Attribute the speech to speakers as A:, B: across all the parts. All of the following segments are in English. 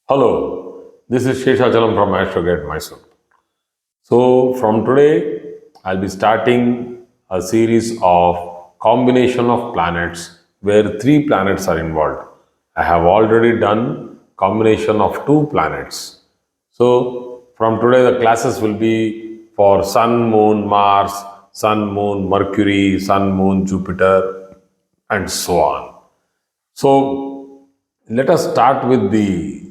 A: Hello, this is Sheshachalam from Astrogate Mysore. So, from today, I'll be starting a series of combination of planets where three planets are involved. I have already done combination of two planets. So, from today, the classes will be for Sun, Moon, Mars, Sun, Moon, Mercury, Sun, Moon, Jupiter, and so on. So, let us start with the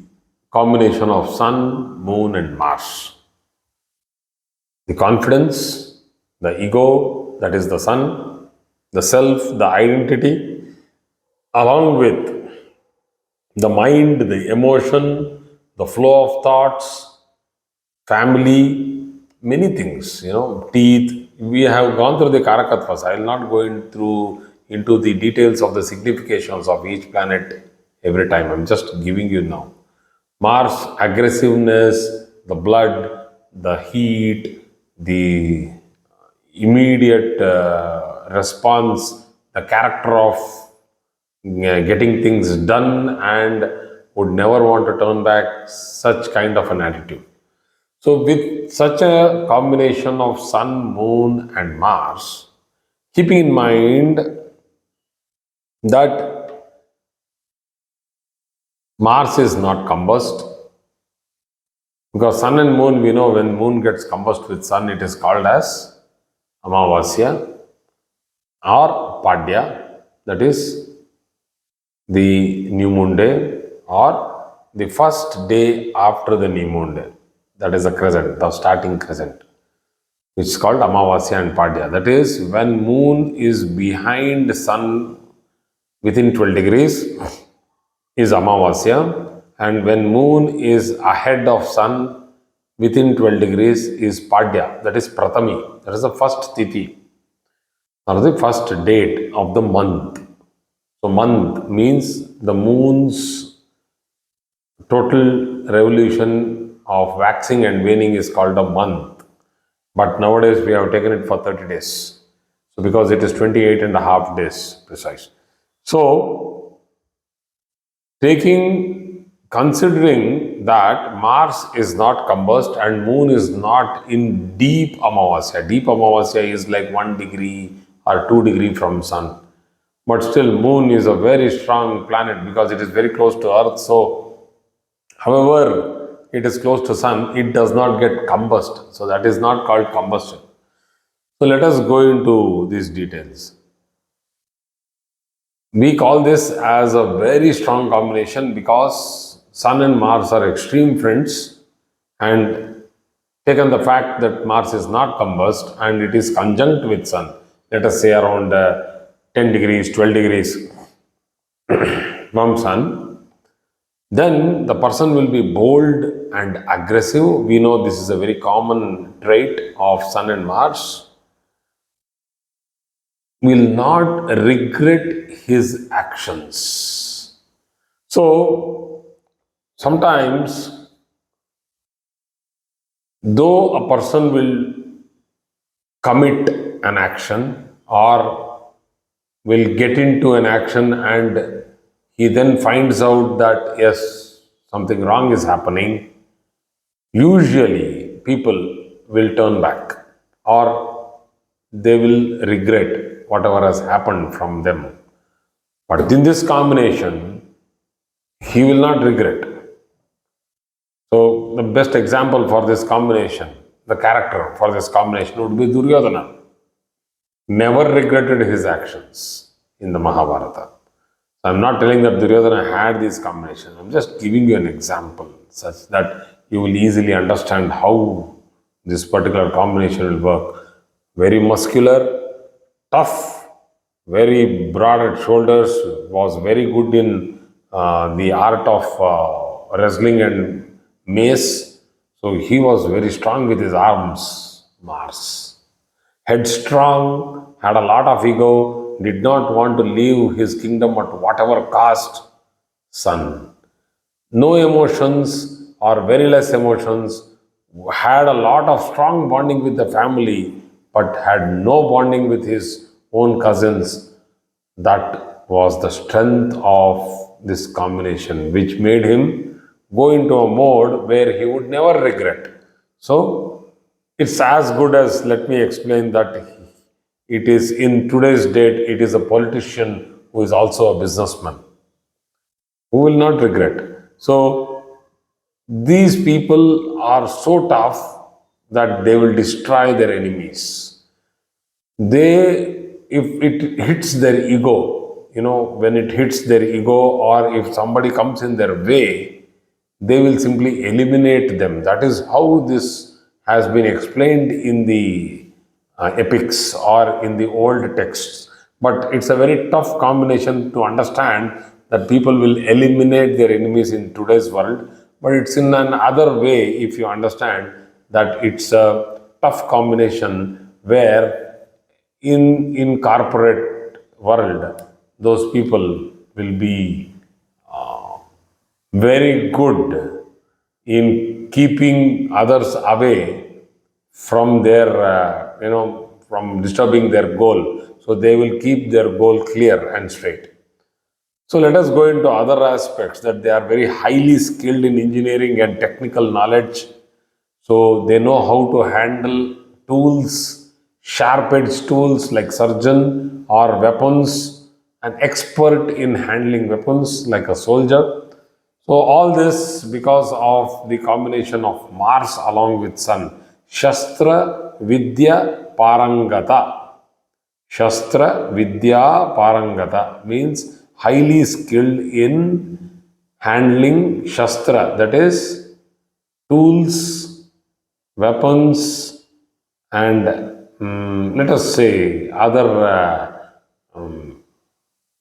A: combination of Sun, Moon, and Mars. The confidence, the ego, that is the Sun, the self, the identity, along with the mind, the emotion, the flow of thoughts, family, many things, teeth. We have gone through the Karakatvas. I will not go into the details of the significations of each planet every time. I'm just giving you now. Mars, aggressiveness, the blood, the heat, the immediate response, the character of getting things done and would never want to turn back, such kind of an attitude. So, with such a combination of Sun, Moon, and Mars, keeping in mind that Mars is not combust, because Sun and Moon, we know when Moon gets combust with Sun, it is called as Amavasya or Padya, that is the new moon day or the first day after the new moon day. That is the crescent, the starting crescent, which is called Amavasya and Padya. That is when Moon is behind Sun within 12 degrees is Amavasya, and when Moon is ahead of Sun within 12 degrees is Padya, that is Pratami, that is the first Tithi or the first date of the month. So, month means the moon's total revolution of waxing and waning is called a month. But nowadays we have taken it for 30 days. So, because it is 28 and a half days precise. So, considering that Mars is not combust and Moon is not in deep Amavasya. Deep Amavasya is like 1 degree or 2 degree from Sun. But still, Moon is a very strong planet because it is very close to Earth. So, however, it is close to Sun, it does not get combust. So, that is not called combustion. So, let us go into these details. We call this as a very strong combination because Sun and Mars are extreme friends, and taken the fact that Mars is not combust and it is conjunct with Sun, let us say around 10 degrees, 12 degrees from Sun, then the person will be bold and aggressive. We know this is a very common trait of Sun and Mars. Will not regret his actions. So, sometimes, though a person will commit an action or will get into an action and he then finds out that yes, something wrong is happening, usually people will turn back or they will regret whatever has happened from them. But in this combination, he will not regret. So, the best example for this combination, the character for this combination would be Duryodhana. Never regretted his actions in the Mahabharata. So, I'm not telling that Duryodhana had this combination. I'm just giving you an example such that you will easily understand how this particular combination will work. Very muscular, tough, very broad at shoulders, was very good in the art of wrestling and mace. So he was very strong with his arms, Mars. Headstrong, had a lot of ego, did not want to leave his kingdom at whatever cost, Sun. No emotions or very less emotions, had a lot of strong bonding with the family, but had no bonding with his own cousins. That was the strength of this combination, which made him go into a mode where he would never regret. So it's as good as, let me explain that it is in today's date, it is a politician who is also a businessman who will not regret. So these people are so tough that they will destroy their enemies. They, if it hits their ego, when it hits their ego, or if somebody comes in their way, they will simply eliminate them. That is how this has been explained in the epics or in the old texts. But it's a very tough combination to understand that people will eliminate their enemies in today's world. But it's in another way, if you understand, that it's a tough combination where in corporate world, those people will be very good in keeping others away from their from disturbing their goal, so they will keep their goal clear and straight. So let us go into other aspects, that they are very highly skilled in engineering and technical knowledge. So they know how to handle tools, sharp-edged tools like surgeon, or weapons, an expert in handling weapons like a soldier. So all this because of the combination of Mars along with Sun. Shastra Vidya Parangata. Shastra Vidya Parangata means highly skilled in handling Shastra, that is tools, weapons, and let us say other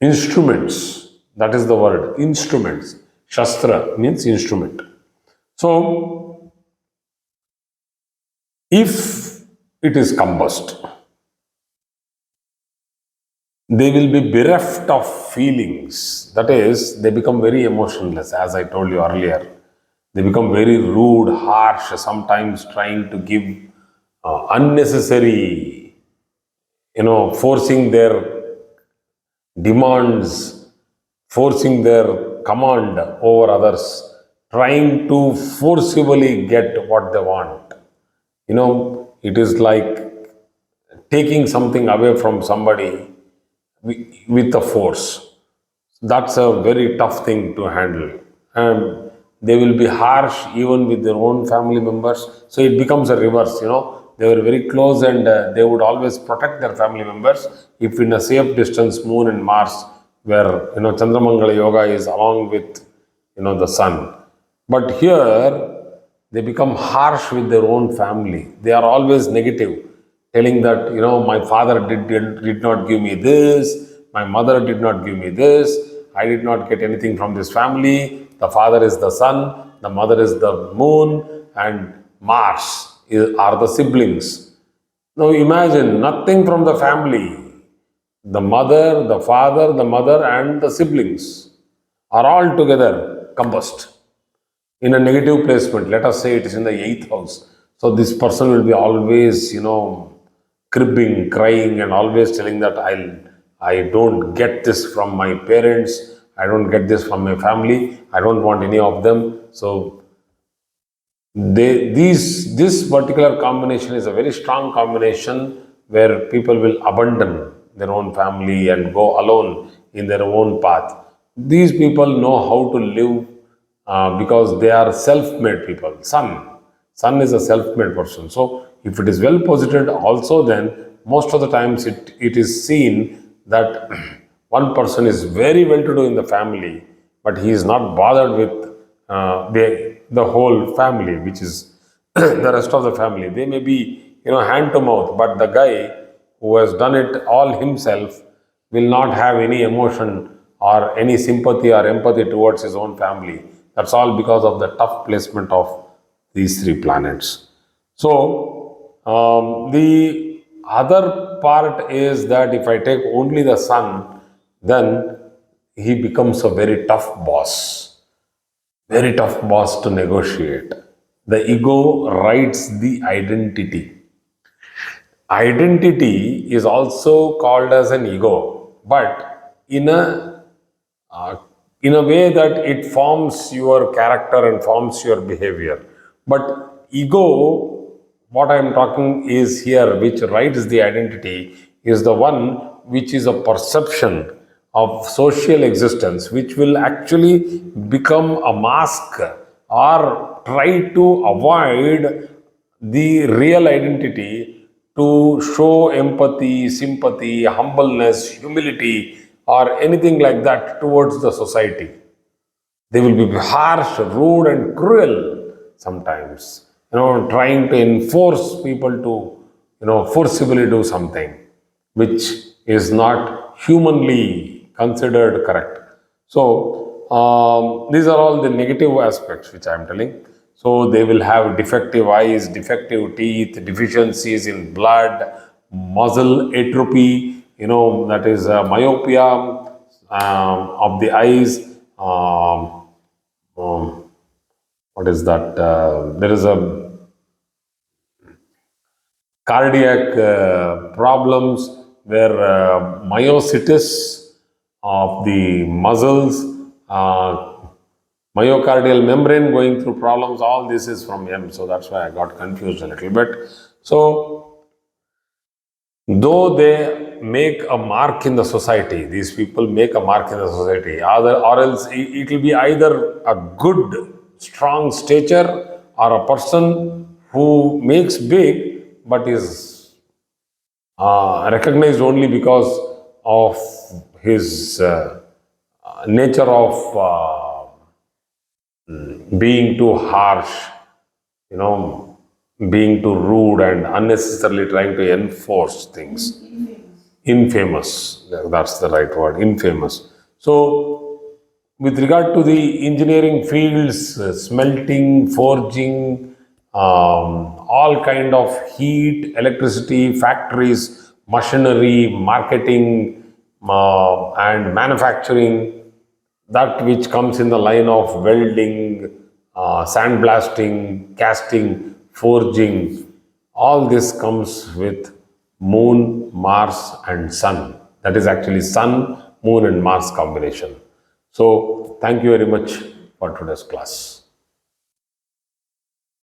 A: instruments. That is the word, instruments. Shastra means instrument. So if it is combust, they will be bereft of feelings. That is, they become very emotionless, as I told you earlier. They become very rude, harsh, sometimes trying to give unnecessary, forcing their demands, forcing their command over others, trying to forcibly get what they want. It is like taking something away from somebody with a force. That's a very tough thing to handle. And they will be harsh even with their own family members. So it becomes a reverse, They were very close, and they would always protect their family members if in a safe distance, Moon and Mars, where, Chandramangala Yoga is along with, the Sun. But here, they become harsh with their own family. They are always negative, telling that, my father did not give me this, my mother did not give me this, I did not get anything from this family. The father is the sun, the mother is the moon, and Mars are the siblings. Now imagine nothing from the family. The mother, the father, the mother, and the siblings are all together combust in a negative placement. Let us say it is in the eighth house. So this person will be always, cribbing, crying, and always telling that I don't get this from my parents, I don't get this from my family, I don't want any of them. So this particular combination is a very strong combination where people will abandon their own family and go alone in their own path. These people know how to live because they are self-made people. Sun is a self-made person. So if it is well posited also, then most of the times it is seen that one person is very well to do in the family, but he is not bothered with the whole family, which is the rest of the family. They may be, hand to mouth, but the guy who has done it all himself will not have any emotion or any sympathy or empathy towards his own family. That's all because of the tough placement of these three planets. So, the other part is that if I take only the sun, then he becomes a very tough boss to negotiate. The ego writes the identity. Identity is also called as an ego, but in a in a way that it forms your character and forms your behavior. But ego, what I am talking is here, which writes the identity, is the one which is a perception of social existence, which will actually become a mask or try to avoid the real identity to show empathy, sympathy, humbleness, humility, or anything like that towards the society. They will be harsh, rude, and cruel sometimes, trying to enforce people to, forcibly do something which is not humanly considered correct. So, these are all the negative aspects which I am telling. So, they will have defective eyes, defective teeth, deficiencies in blood, muscle atrophy, that is myopia of the eyes. What is that? There is a cardiac problems where myositis of the muscles, myocardial membrane going through problems, all this is from M. So that's why I got confused a little bit. So, though they make a mark in the society, these people make a mark in the society, or else it will be either a good, strong stature or a person who makes big but is recognized only because of his nature of being too harsh, being too rude and unnecessarily trying to enforce things. Infamous, that's the right word, infamous. So, with regard to the engineering fields, smelting, forging, all kind of heat, electricity, factories, machinery, marketing, and manufacturing, that which comes in the line of welding, sandblasting, casting, forging, all this comes with moon, Mars, and sun. That is actually sun, moon, and Mars combination. So, thank you very much for today's class.